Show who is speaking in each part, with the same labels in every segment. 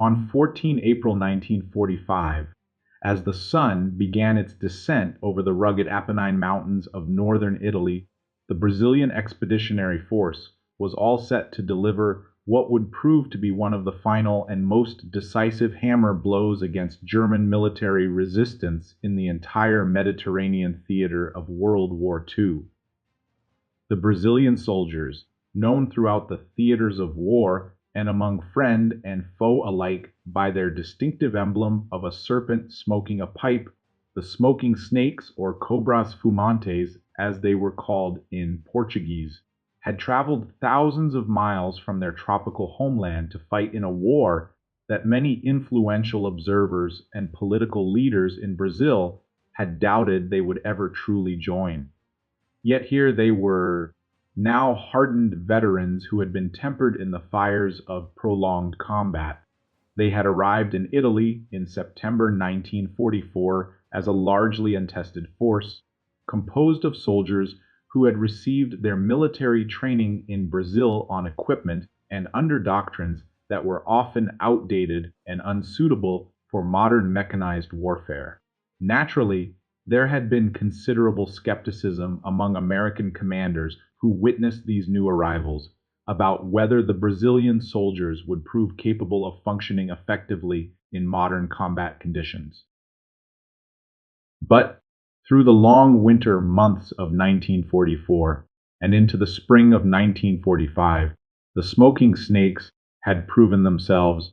Speaker 1: On 14 April 1945, as the sun began its descent over the rugged Apennine Mountains of northern Italy, the Brazilian Expeditionary Force was all set to deliver what would prove to be one of the final and most decisive hammer blows against German military resistance in the entire Mediterranean theater of World War II. The Brazilian soldiers, known throughout the theaters of war and among friend and foe alike by their distinctive emblem of a serpent smoking a pipe, the smoking snakes, or cobras fumantes, as they were called in Portuguese, had traveled thousands of miles from their tropical homeland to fight in a war that many influential observers and political leaders in Brazil had doubted they would ever truly join. Yet here they were, now hardened veterans who had been tempered in the fires of prolonged combat. They had arrived in Italy in September 1944 as a largely untested force, composed of soldiers who had received their military training in Brazil on equipment and under doctrines that were often outdated and unsuitable for modern mechanized warfare. Naturally, there had been considerable skepticism among American commanders who witnessed these new arrivals about whether the Brazilian soldiers would prove capable of functioning effectively in modern combat conditions. But through the long winter months of 1944 and into the spring of 1945, the smoking snakes had proven themselves,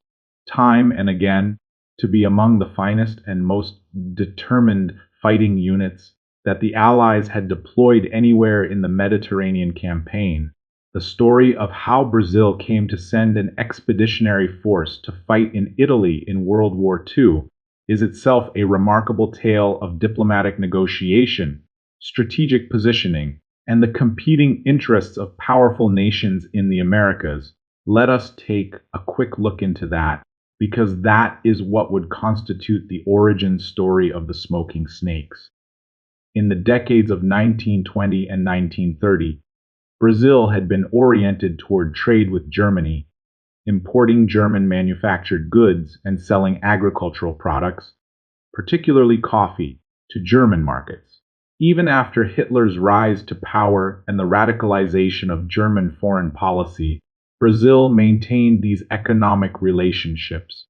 Speaker 1: time and again, to be among the finest and most determined fighting units that the Allies had deployed anywhere in the Mediterranean campaign. The story of how Brazil came to send an expeditionary force to fight in Italy in World War II is itself a remarkable tale of diplomatic negotiation, strategic positioning, and the competing interests of powerful nations in the Americas. Let us take a quick look into that, because that is what would constitute the origin story of the smoking snakes. In the decades of 1920 and 1930, Brazil had been oriented toward trade with Germany, importing German-manufactured goods and selling agricultural products, particularly coffee, to German markets. Even after Hitler's rise to power and the radicalization of German foreign policy, Brazil maintained these economic relationships.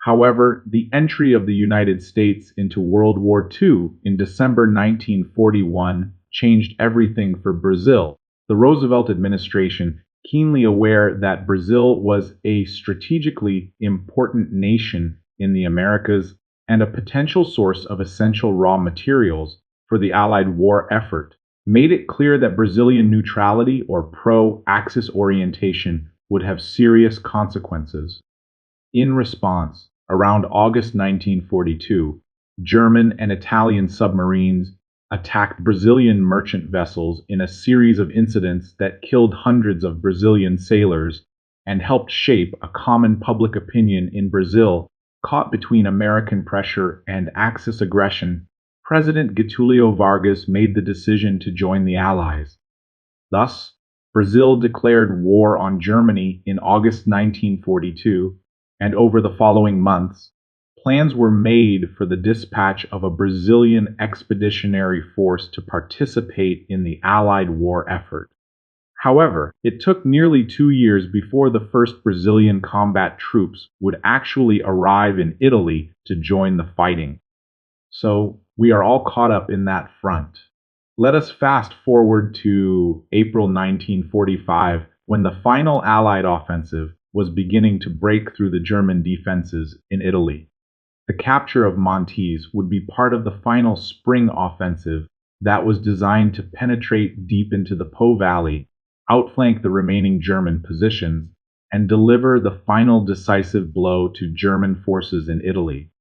Speaker 1: However, the entry of the United States into World War II in December 1941 changed everything for Brazil. The Roosevelt administration, keenly aware that Brazil was a strategically important nation in the Americas and a potential source of essential raw materials for the Allied war effort, made it clear that Brazilian neutrality or pro-Axis orientation would have serious consequences. In response, around August 1942, German and Italian submarines attacked Brazilian merchant vessels in a series of incidents that killed hundreds of Brazilian sailors and helped shape a common public opinion in Brazil caught between American pressure and Axis aggression. President Getulio Vargas made the decision to join the Allies. Thus, Brazil declared war on Germany in August 1942, and over the following months, plans were made for the dispatch of a Brazilian expeditionary force to participate in the Allied war effort. However, it took nearly 2 years before the first Brazilian combat troops would actually arrive in Italy to join the fighting. So, we are all caught up in that front. Let us fast forward to April 1945, when the final Allied offensive was beginning to break through the German defenses in Italy. The capture of Montese would be part of the final spring offensive that was designed to penetrate deep into the Po Valley, outflank the remaining German positions, and deliver the final decisive blow to German forces in Italy.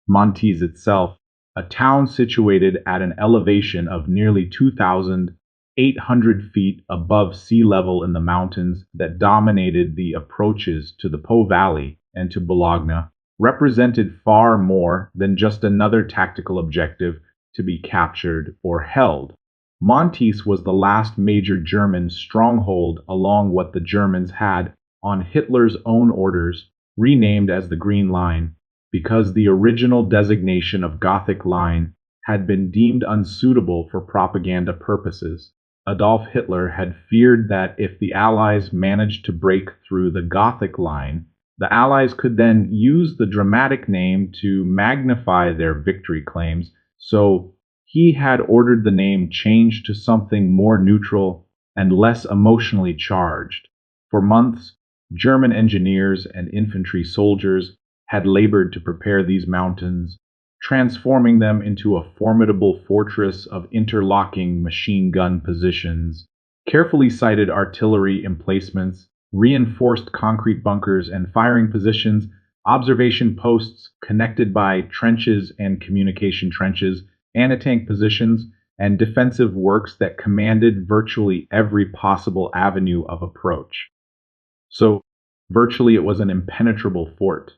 Speaker 1: Montese itself, a town situated at an elevation of nearly 2,800 feet above sea level in the mountains that dominated the approaches to the Po Valley and to Bologna, represented far more than just another tactical objective to be captured or held. Montese was the last major German stronghold along what the Germans had, on Hitler's own orders, renamed as the Green Line, because the original designation of Gothic Line had been deemed unsuitable for propaganda purposes. Adolf Hitler had feared that if the Allies managed to break through the Gothic Line, the Allies could then use the dramatic name to magnify their victory claims, so he had ordered the name changed to something more neutral and less emotionally charged. For months, German engineers and infantry soldiers had labored to prepare these mountains, transforming them into a formidable fortress of interlocking machine gun positions, carefully sited artillery emplacements, reinforced concrete bunkers and firing positions, observation posts connected by trenches and communication trenches, anti-tank positions, and defensive works that commanded virtually every possible avenue of approach. So, virtually it was an impenetrable fort.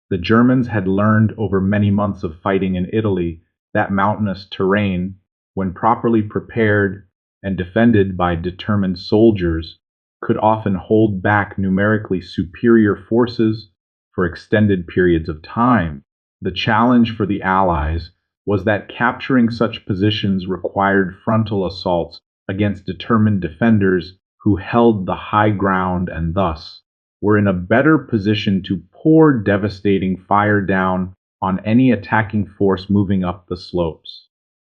Speaker 1: The Germans had learned over many months of fighting in Italy that mountainous terrain, when properly prepared and defended by determined soldiers, could often hold back numerically superior forces for extended periods of time. The challenge for the Allies was that capturing such positions required frontal assaults against determined defenders who held the high ground and thus were in a better position to pour devastating fire down on any attacking force moving up the slopes.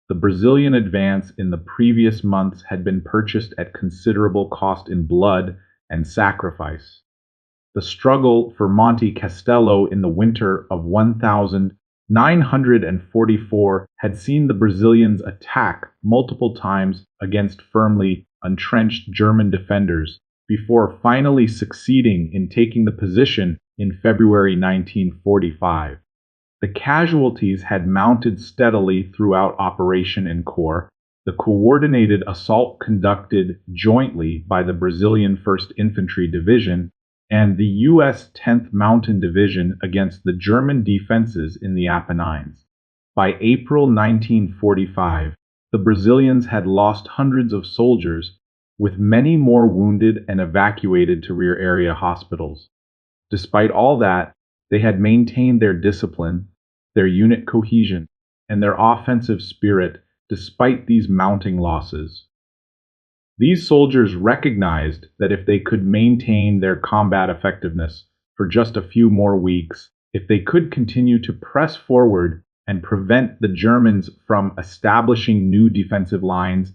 Speaker 1: The Brazilian advance in the previous months had been purchased at considerable cost in blood and sacrifice. The struggle for Monte Castello in the winter of 1944 had seen the Brazilians attack multiple times against firmly entrenched German defenders, before finally succeeding in taking the position in February 1945. The casualties had mounted steadily throughout Operation Encore, the coordinated assault conducted jointly by the Brazilian 1st Infantry Division and the U.S. 10th Mountain Division against the German defenses in the Apennines. By April 1945, the Brazilians had lost hundreds of soldiers, with many more wounded and evacuated to rear area hospitals. Despite all that, they had maintained their discipline, their unit cohesion, and their offensive spirit despite these mounting losses. These soldiers recognized that if they could maintain their combat effectiveness for just a few more weeks, if they could continue to press forward and prevent the Germans from establishing new defensive lines,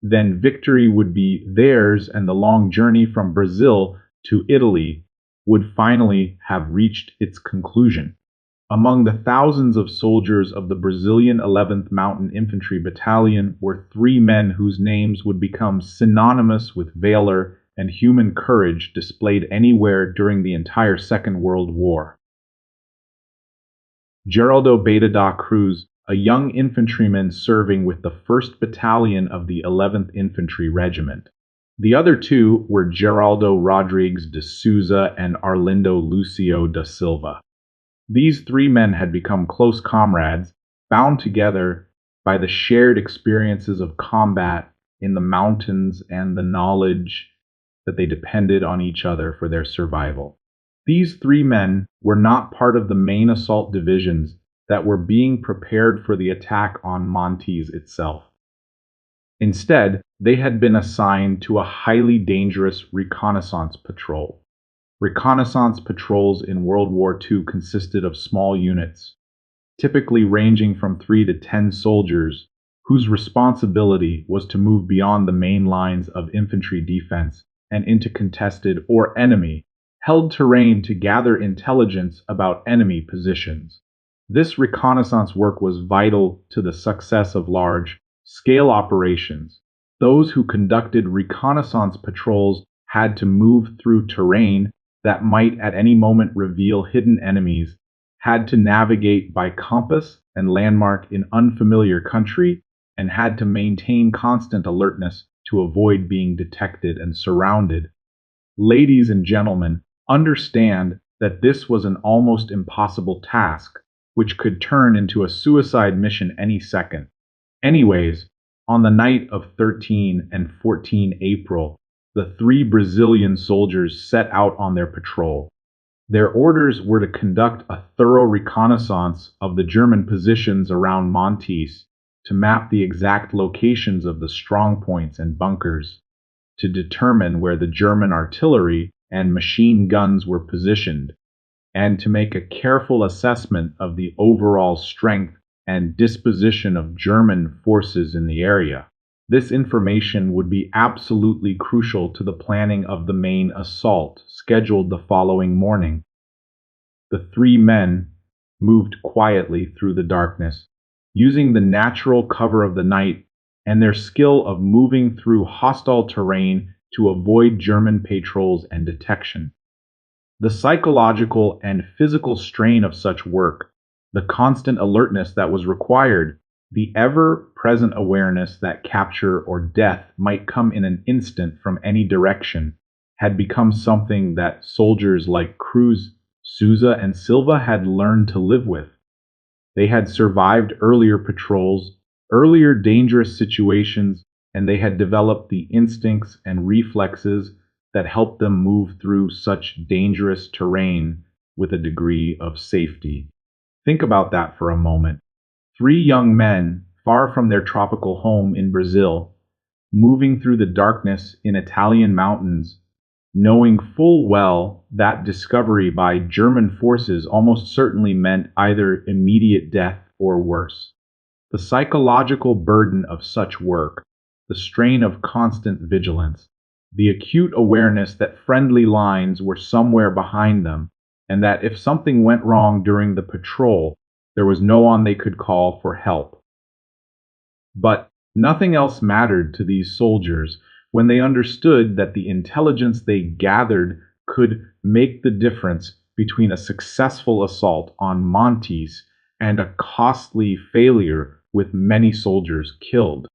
Speaker 1: then victory would be theirs and the long journey from Brazil to Italy would finally have reached its conclusion. Among the thousands of soldiers of the Brazilian 11th Mountain Infantry Battalion were 3 men whose names would become synonymous with valor and human courage displayed anywhere during the entire Second World War. Geraldo Beta da Cruz, a young infantryman serving with the 1st Battalion of the 11th Infantry Regiment. The other 2 were Geraldo Rodrigues de Souza and Arlindo Lucio da Silva. These 3 men had become close comrades, bound together by the shared experiences of combat in the mountains and the knowledge that they depended on each other for their survival. These 3 men were not part of the main assault divisions that were being prepared for the attack on Montese itself. Instead, they had been assigned to a highly dangerous reconnaissance patrol. Reconnaissance patrols in World War II consisted of small units, typically ranging from 3 to 10 soldiers, whose responsibility was to move beyond the main lines of infantry defense and into contested or enemy-held terrain to gather intelligence about enemy positions. This reconnaissance work was vital to the success of large-scale operations. Those who conducted reconnaissance patrols had to move through terrain that might at any moment reveal hidden enemies, had to navigate by compass and landmark in unfamiliar country, and had to maintain constant alertness to avoid being detected and surrounded. Ladies and gentlemen, understand that this was an almost impossible task, which could turn into a suicide mission any second. Anyways, on the night of 13 and 14 April, the 3 Brazilian soldiers set out on their patrol. Their orders were to conduct a thorough reconnaissance of the German positions around Montese, to map the exact locations of the strong points and bunkers, to determine where the German artillery and machine guns were positioned, and to make a careful assessment of the overall strength and disposition of German forces in the area. This information would be absolutely crucial to the planning of the main assault, scheduled the following morning. The three men moved quietly through the darkness, using the natural cover of the night and their skill of moving through hostile terrain to avoid German patrols and detection. The psychological and physical strain of such work, the constant alertness that was required, the ever-present awareness that capture or death might come in an instant from any direction, had become something that soldiers like Cruz, Souza, and Silva had learned to live with. They had survived earlier patrols, earlier dangerous situations, and they had developed the instincts and reflexes that helped them move through such dangerous terrain with a degree of safety. Think about that for a moment. Three young men, far from their tropical home in Brazil, moving through the darkness in Italian mountains, knowing full well that discovery by German forces almost certainly meant either immediate death or worse. The psychological burden of such work, the strain of constant vigilance, the acute awareness that friendly lines were somewhere behind them, and that if something went wrong during the patrol, there was no one they could call for help. But nothing else mattered to these soldiers when they understood that the intelligence they gathered could make the difference between a successful assault on Montese and a costly failure with many soldiers killed.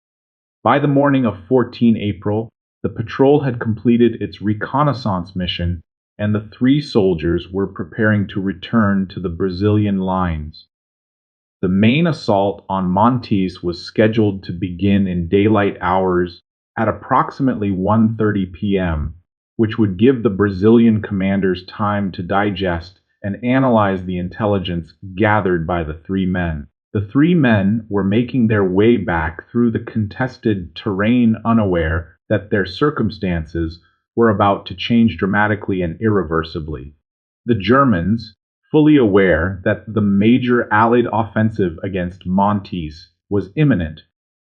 Speaker 1: By the morning of 14 April, the patrol had completed its reconnaissance mission, and the three soldiers were preparing to return to the Brazilian lines. The main assault on Montese was scheduled to begin in daylight hours at approximately 1:30 p.m., which would give the Brazilian commanders time to digest and analyze the intelligence gathered by the three men. The three men were making their way back through the contested terrain, unaware that their circumstances were about to change dramatically and irreversibly. The Germans, fully aware that the major Allied offensive against Montese was imminent,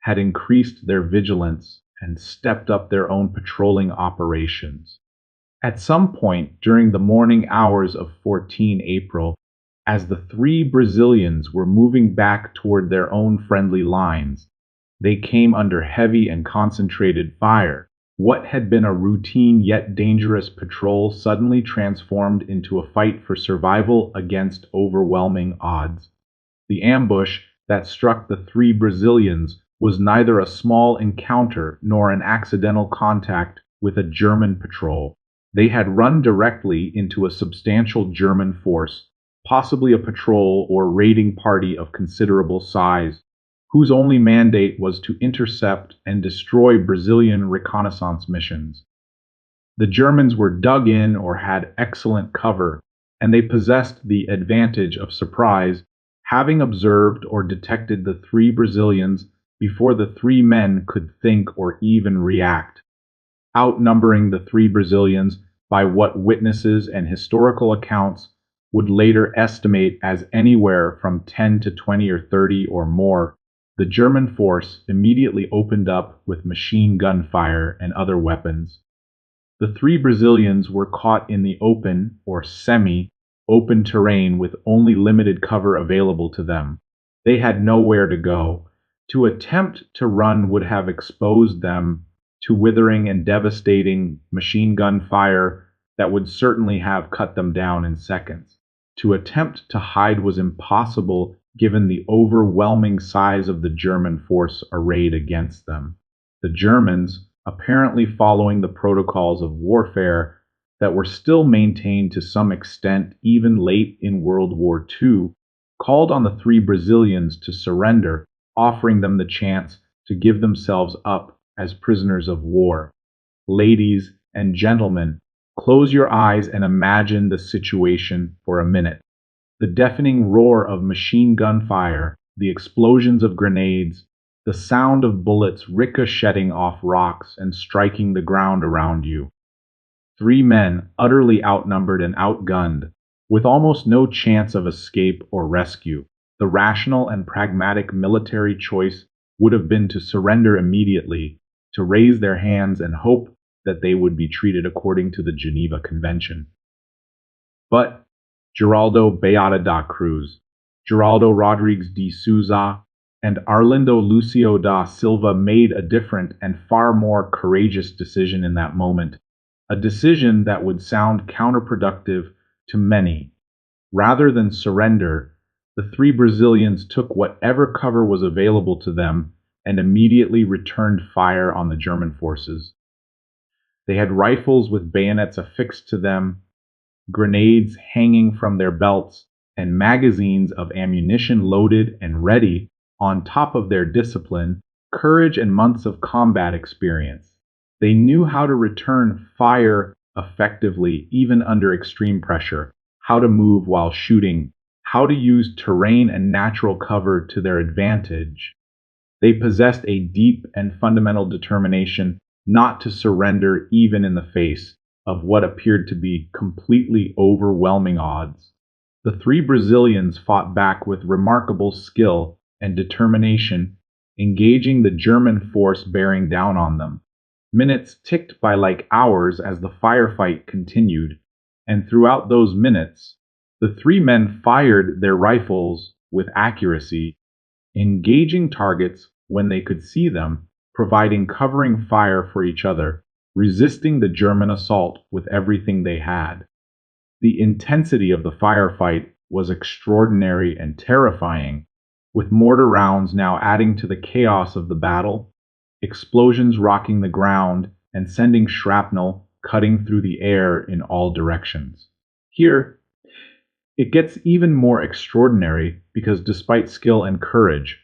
Speaker 1: had increased their vigilance and stepped up their own patrolling operations. At some point during the morning hours of 14 April, as the three Brazilians were moving back toward their own friendly lines, they came under heavy and concentrated fire. What had been a routine yet dangerous patrol suddenly transformed into a fight for survival against overwhelming odds. The ambush that struck the three Brazilians was neither a small encounter nor an accidental contact with a German patrol. They had run directly into a substantial German force, possibly a patrol or raiding party of considerable size, whose only mandate was to intercept and destroy Brazilian reconnaissance missions. The Germans were dug in or had excellent cover, and they possessed the advantage of surprise, having observed or detected the three Brazilians before the three men could think or even react. Outnumbering the three Brazilians by what witnesses and historical accounts would later estimate as anywhere from 10 to 20 or 30 or more, the German force immediately opened up with machine gun fire and other weapons. The three Brazilians were caught in the open or semi-open terrain with only limited cover available to them. They had nowhere to go. To attempt to run would have exposed them to withering and devastating machine gun fire that would certainly have cut them down in seconds. To attempt to hide was impossible given the overwhelming size of the German force arrayed against them. The Germans, apparently following the protocols of warfare that were still maintained to some extent even late in World War II, called on the three Brazilians to surrender, offering them the chance to give themselves up as prisoners of war. Ladies and gentlemen, Close your eyes and imagine the situation for a minute. The deafening roar of machine gun fire, the explosions of grenades, the sound of bullets ricocheting off rocks and striking the ground around you. Three men, utterly outnumbered and outgunned, with almost no chance of escape or rescue. The rational and pragmatic military choice would have been to surrender immediately, to raise their hands and hope that they would be treated according to the Geneva Convention. But Geraldo Beata da Cruz, Geraldo Rodrigues de Souza, and Arlindo Lucio da Silva made a different and far more courageous decision in that moment, a decision that would sound counterproductive to many. Rather than surrender, the three Brazilians took whatever cover was available to them and immediately returned fire on the German forces. They had rifles with bayonets affixed to them, grenades hanging from their belts, and magazines of ammunition loaded and ready on top of their discipline, courage, and months of combat experience. They knew how to return fire effectively even under extreme pressure, how to move while shooting, how to use terrain and natural cover to their advantage. They possessed a deep and fundamental determination not to surrender even in the face of what appeared to be completely overwhelming odds. The three Brazilians fought back with remarkable skill and determination, engaging the German force bearing down on them. Minutes ticked by like hours as the firefight continued, and throughout those minutes, the three men fired their rifles with accuracy, engaging targets when they could see them, providing covering fire for each other, resisting the German assault with everything they had. The intensity of the firefight was extraordinary and terrifying, with mortar rounds now adding to the chaos of the battle, explosions rocking the ground and sending shrapnel cutting through the air in all directions. Here, it gets even more extraordinary because despite skill and courage,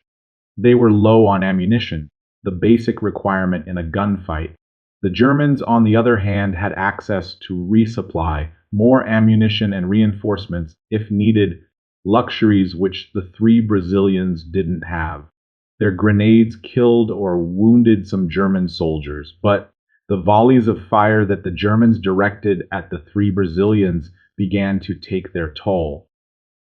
Speaker 1: they were low on ammunition, the basic requirement in a gunfight. The Germans, on the other hand, had access to resupply, more ammunition and reinforcements if needed, luxuries which the three Brazilians didn't have. Their grenades killed or wounded some German soldiers, but the volleys of fire that the Germans directed at the three Brazilians began to take their toll.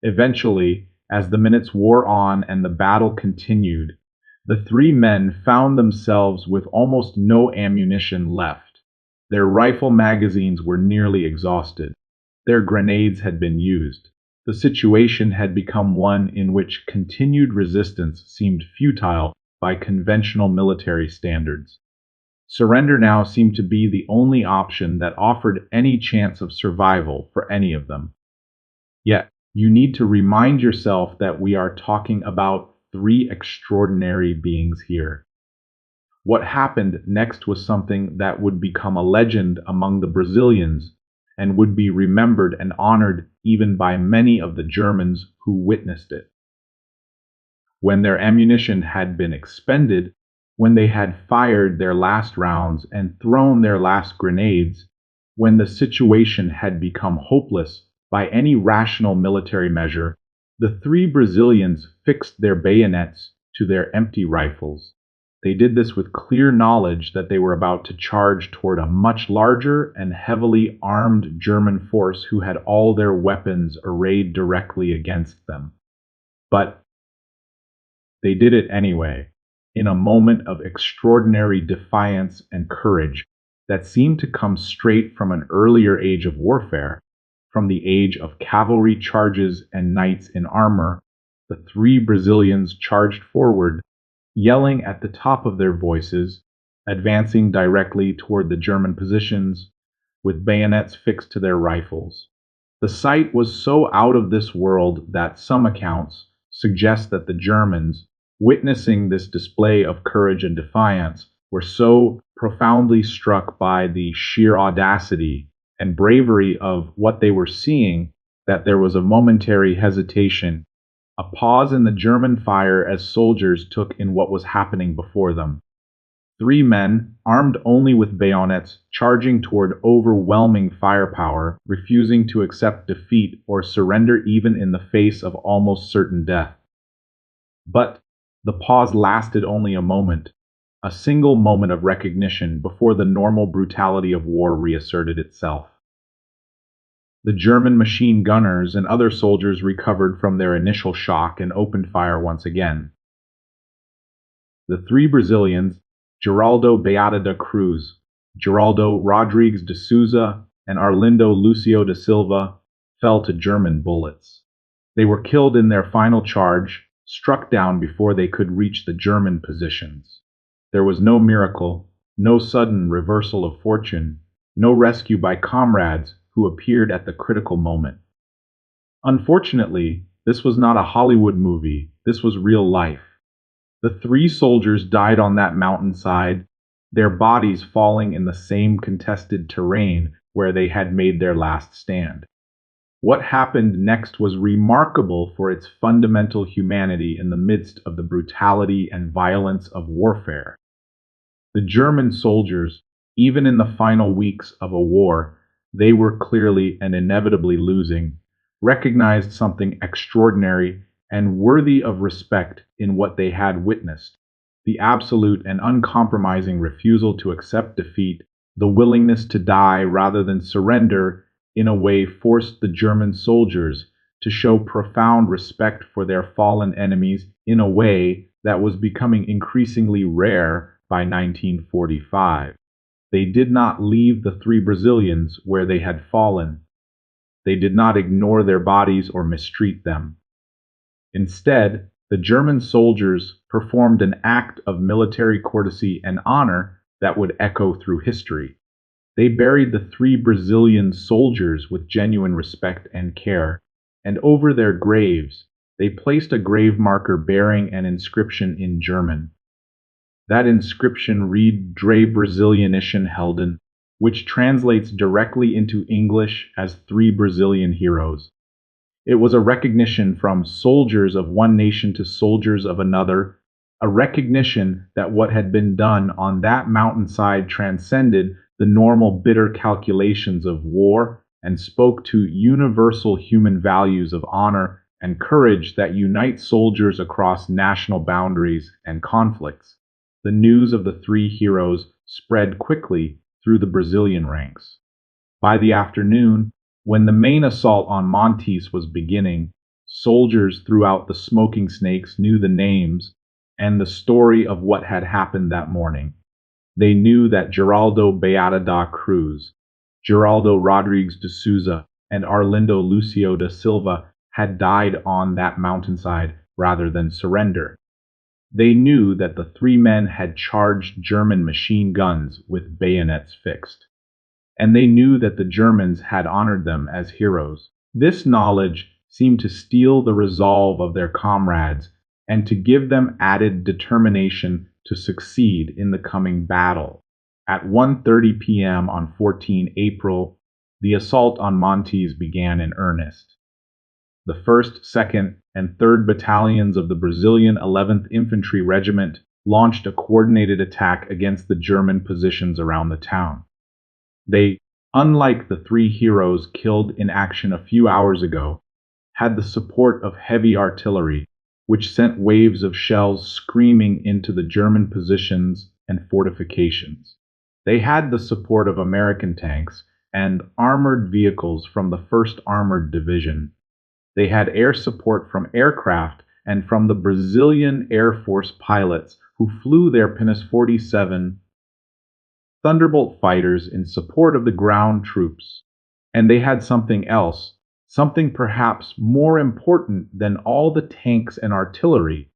Speaker 1: Eventually, as the minutes wore on and the battle continued, the three men found themselves with almost no ammunition left. Their rifle magazines were nearly exhausted. Their grenades had been used. The situation had become one in which continued resistance seemed futile by conventional military standards. Surrender now seemed to be the only option that offered any chance of survival for any of them. Yet, you need to remind yourself that we are talking about three extraordinary beings here. What happened next was something that would become a legend among the Brazilians and would be remembered and honored even by many of the Germans who witnessed it. When their ammunition had been expended, when they had fired their last rounds and thrown their last grenades, when the situation had become hopeless by any rational military measure, the three Brazilians fixed their bayonets to their empty rifles. They did this with clear knowledge that they were about to charge toward a much larger and heavily armed German force who had all their weapons arrayed directly against them. But they did it anyway, in a moment of extraordinary defiance and courage that seemed to come straight from an earlier age of warfare, from the age of cavalry charges and knights in armor. The three Brazilians charged forward, yelling at the top of their voices, advancing directly toward the German positions, with bayonets fixed to their rifles. The sight was so out of this world that some accounts suggest that the Germans, witnessing this display of courage and defiance, were so profoundly struck by the sheer audacity and bravery of what they were seeing that there was a momentary hesitation, a pause in the German fire as soldiers took in what was happening before them. Three men, armed only with bayonets, charging toward overwhelming firepower, refusing to accept defeat or surrender even in the face of almost certain death. But the pause lasted only a moment, a single moment of recognition before the normal brutality of war reasserted itself. The German machine gunners and other soldiers recovered from their initial shock and opened fire once again. The three Brazilians, Geraldo Beata da Cruz, Geraldo Rodrigues de Souza, and Arlindo Lucio da Silva, fell to German bullets. They were killed in their final charge, struck down before they could reach the German positions. There was no miracle, no sudden reversal of fortune, no rescue by comrades who appeared at the critical moment. Unfortunately, this was not a Hollywood movie, this was real life. The three soldiers died on that mountainside, their bodies falling in the same contested terrain where they had made their last stand. What happened next was remarkable for its fundamental humanity in the midst of the brutality and violence of warfare. The German soldiers, even in the final weeks of a war they were clearly and inevitably losing, recognized something extraordinary and worthy of respect in what they had witnessed: the absolute and uncompromising refusal to accept defeat, the willingness to die rather than surrender, in a way forced the German soldiers to show profound respect for their fallen enemies in a way that was becoming increasingly rare by 1945. They did not leave the three Brazilians where they had fallen. They did not ignore their bodies or mistreat them. Instead, the German soldiers performed an act of military courtesy and honor that would echo through history. They buried the three Brazilian soldiers with genuine respect and care, and over their graves, they placed a grave marker bearing an inscription in German. That inscription read Drei Brasilianischen Helden, which translates directly into English as three Brazilian heroes. It was a recognition from soldiers of one nation to soldiers of another, a recognition that what had been done on that mountainside transcended the normal bitter calculations of war and spoke to universal human values of honor and courage that unite soldiers across national boundaries and conflicts. The news of the three heroes spread quickly through the Brazilian ranks. By the afternoon, when the main assault on Montese was beginning, soldiers throughout the Smoking Snakes knew the names and the story of what had happened that morning. They knew that Geraldo Beata da Cruz, Geraldo Rodrigues de Souza, and Arlindo Lucio da Silva had died on that mountainside rather than surrender. They knew that the three men had charged German machine guns with bayonets fixed. And they knew that the Germans had honored them as heroes. This knowledge seemed to steel the resolve of their comrades and to give them added determination to succeed in the coming battle. At 1:30 p.m. on 14 April, the assault on Montese began in earnest. The 1st, 2nd, and 3rd Battalions of the Brazilian 11th Infantry Regiment launched a coordinated attack against the German positions around the town. They, unlike the three heroes killed in action a few hours ago, had the support of heavy artillery, which sent waves of shells screaming into the German positions and fortifications. They had the support of American tanks and armored vehicles from the 1st Armored Division. They had air support from aircraft and from the Brazilian Air Force pilots who flew their Pinus 47 Thunderbolt fighters in support of the ground troops. And they had something else, something perhaps more important than all the tanks and artillery.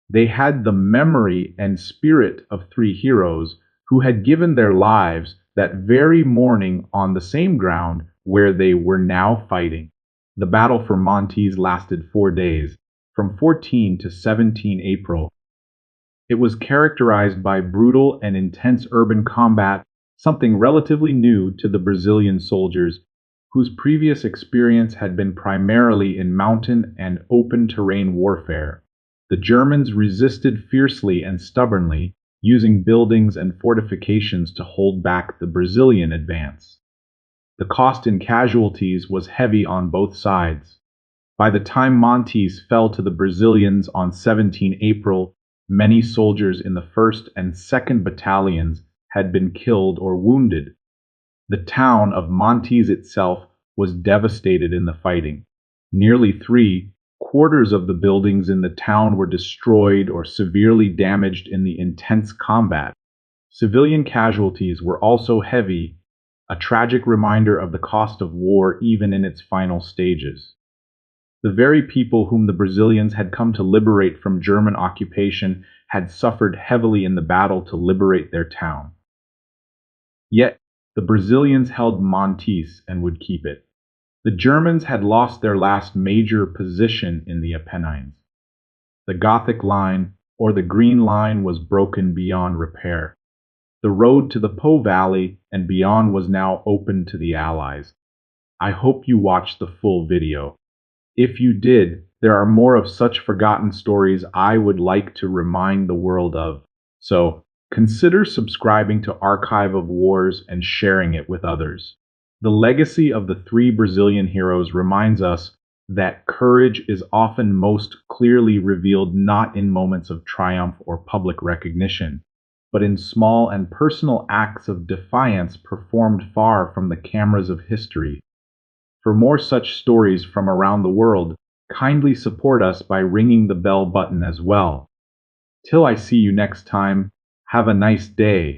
Speaker 1: They had the memory and spirit of three heroes who had given their lives that very morning on the same ground where they were now fighting. The battle for Montese lasted 4 days, from 14 to 17 April. It was characterized by brutal and intense urban combat, something relatively new to the Brazilian soldiers, whose previous experience had been primarily in mountain and open terrain warfare. The Germans resisted fiercely and stubbornly, using buildings and fortifications to hold back the Brazilian advance. The cost in casualties was heavy on both sides. By the time Montese fell to the Brazilians on 17 April, many soldiers in the 1st and 2nd Battalions had been killed or wounded. The town of Montese itself was devastated in the fighting. Nearly 3/4 of the buildings in the town were destroyed or severely damaged in the intense combat. Civilian casualties were also heavy, a tragic reminder of the cost of war even in its final stages. The very people whom the Brazilians had come to liberate from German occupation had suffered heavily in the battle to liberate their town. Yet, the Brazilians held Montese and would keep it. The Germans had lost their last major position in the Apennines. The Gothic Line, or the Green Line, was broken beyond repair. The road to the Po Valley and beyond was now open to the Allies. I hope you watched the full video. If you did, there are more of such forgotten stories I would like to remind the world of. So, consider subscribing to Archive of Wars and sharing it with others. The legacy of the 3 Brazilian heroes reminds us that courage is often most clearly revealed not in moments of triumph or public recognition, but in small and personal acts of defiance performed far from the cameras of history. For more such stories from around the world, kindly support us by ringing the bell button as well. Till I see you next time, have a nice day.